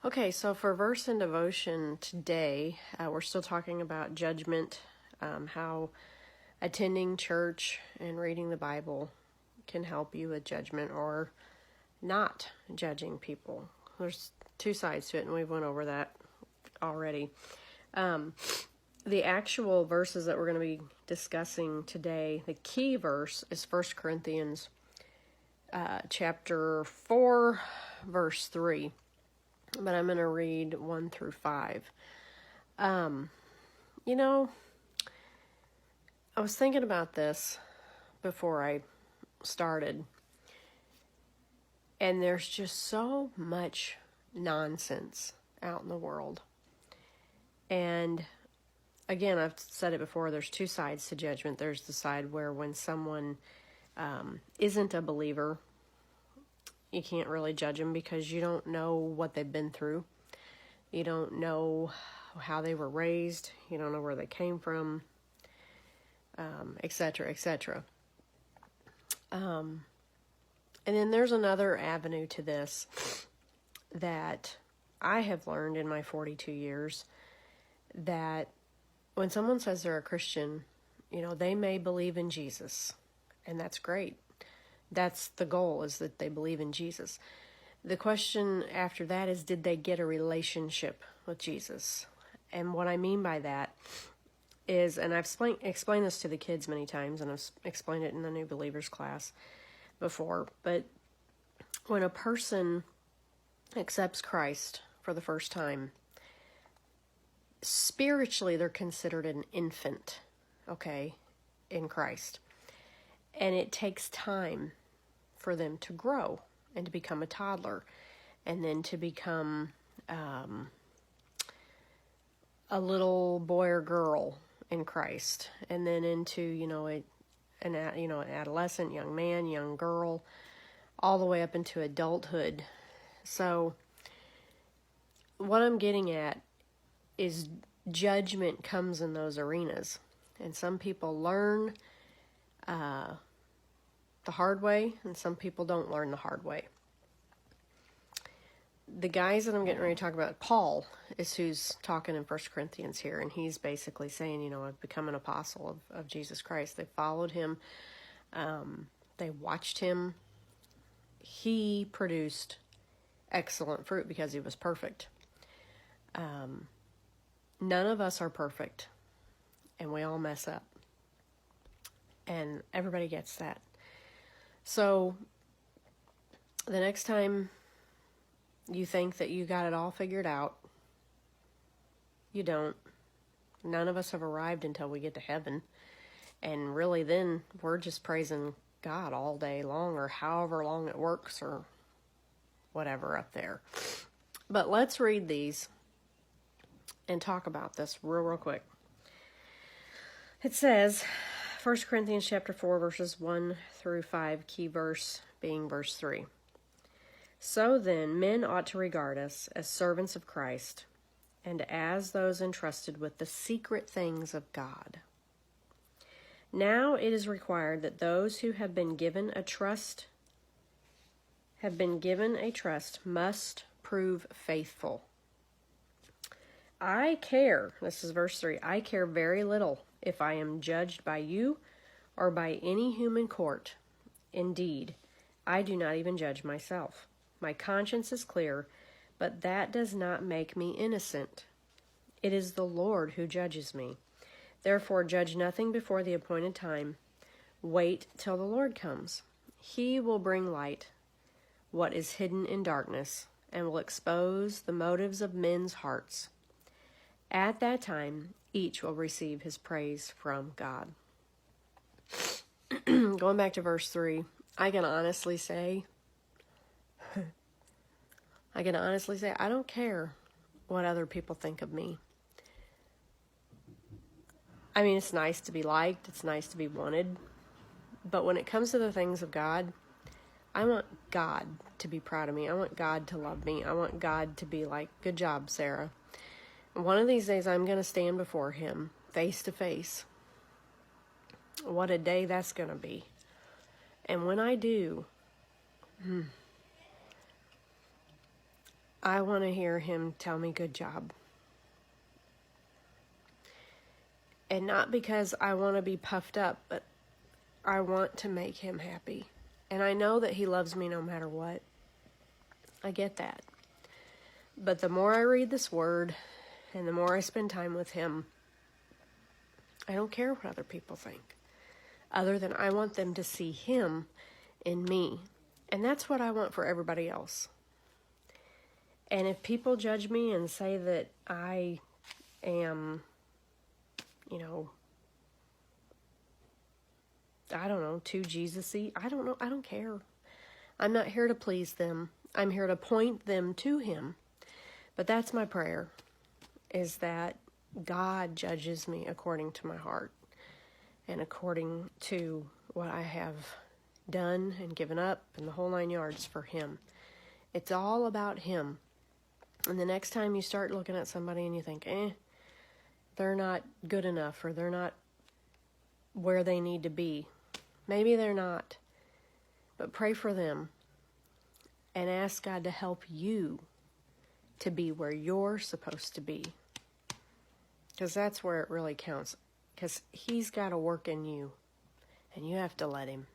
Okay, so for verse and devotion today, we're still talking about judgment, how attending church and reading the Bible can help you with judgment or not judging people. There's two sides to it, and we've went over that already. The actual verses that we're going to be discussing today, the key verse is 1 Corinthians chapter 4, verse 3. But I'm going to read 1 through 5. I was thinking about this before I started. And there's just so much nonsense out in the world. And again, I've said it before, there's two sides to judgment. There's the side where when someone isn't a believer, you can't really judge them because you don't know what they've been through. You don't know how they were raised. You don't know where they came from, etc., etc. And then there's another avenue to this that I have learned in my 42 years, that when someone says they're a Christian, they may believe in Jesus, and that's great. That's the goal, is that they believe in Jesus. The question after that is, did they get a relationship with Jesus? And what I mean by that is, and I've explained this to the kids many times, and I've explained it in the New Believers class before, but when a person accepts Christ for the first time, spiritually they're considered an infant, okay, in Christ. And it takes time for them to grow and to become a toddler, and then to become a little boy or girl in Christ, and then into an adolescent, young man, young girl, all the way up into adulthood. So what I'm getting at is judgment comes in those arenas, and some people learn the hard way, and some people don't learn the hard way. The guys that I'm getting ready to talk about, Paul is who's talking in 1 Corinthians here, and he's basically saying, I've become an apostle of Jesus Christ. They followed him. They watched him. He produced excellent fruit because he was perfect. None of us are perfect, and we all mess up. And everybody gets that. So the next time you think that you got it all figured out, you don't. None of us have arrived until we get to heaven. And really then we're just praising God all day long, or however long it works, or whatever up there. But let's read these and talk about this real quick. It says, 1 Corinthians chapter 4, verses 1 through 5, key verse being verse 3. So then, men ought to regard us as servants of Christ, and as those entrusted with the secret things of God. Now it is required that those who have been given a trust must prove faithful. This is verse 3, I care very little if I am judged by you or by any human court. Indeed, I do not even judge myself. My conscience is clear, but that does not make me innocent. It is the Lord who judges me. Therefore, judge nothing before the appointed time. Wait till the Lord comes. He will bring light what is hidden in darkness, and will expose the motives of men's hearts. At that time, each will receive his praise from God. Going back to verse 3, I can honestly say, I don't care what other people think of me. I mean, it's nice to be liked, it's nice to be wanted, but when it comes to the things of God, I want God to be proud of me. I want God to love me. I want God to be like, good job, Sarah. One of these days, I'm going to stand before him face to face. What a day that's going to be. And when I do, I want to hear him tell me good job. And not because I want to be puffed up, but I want to make him happy. And I know that he loves me no matter what. I get that. But the more I read this word and the more I spend time with him, I don't care what other people think. Other than I want them to see him in me. And that's what I want for everybody else. And if people judge me and say that I am, I don't know, too Jesus-y, I don't know, I don't care. I'm not here to please them. I'm here to point them to him. But that's my prayer, is that God judges me according to my heart and according to what I have done and given up and the whole 9 yards for him. It's all about him. And the next time you start looking at somebody and you think, they're not good enough, or they're not where they need to be. Maybe they're not. But pray for them and ask God to help you to be where you're supposed to be. Because that's where it really counts. Because he's got to work in you, and you have to let him.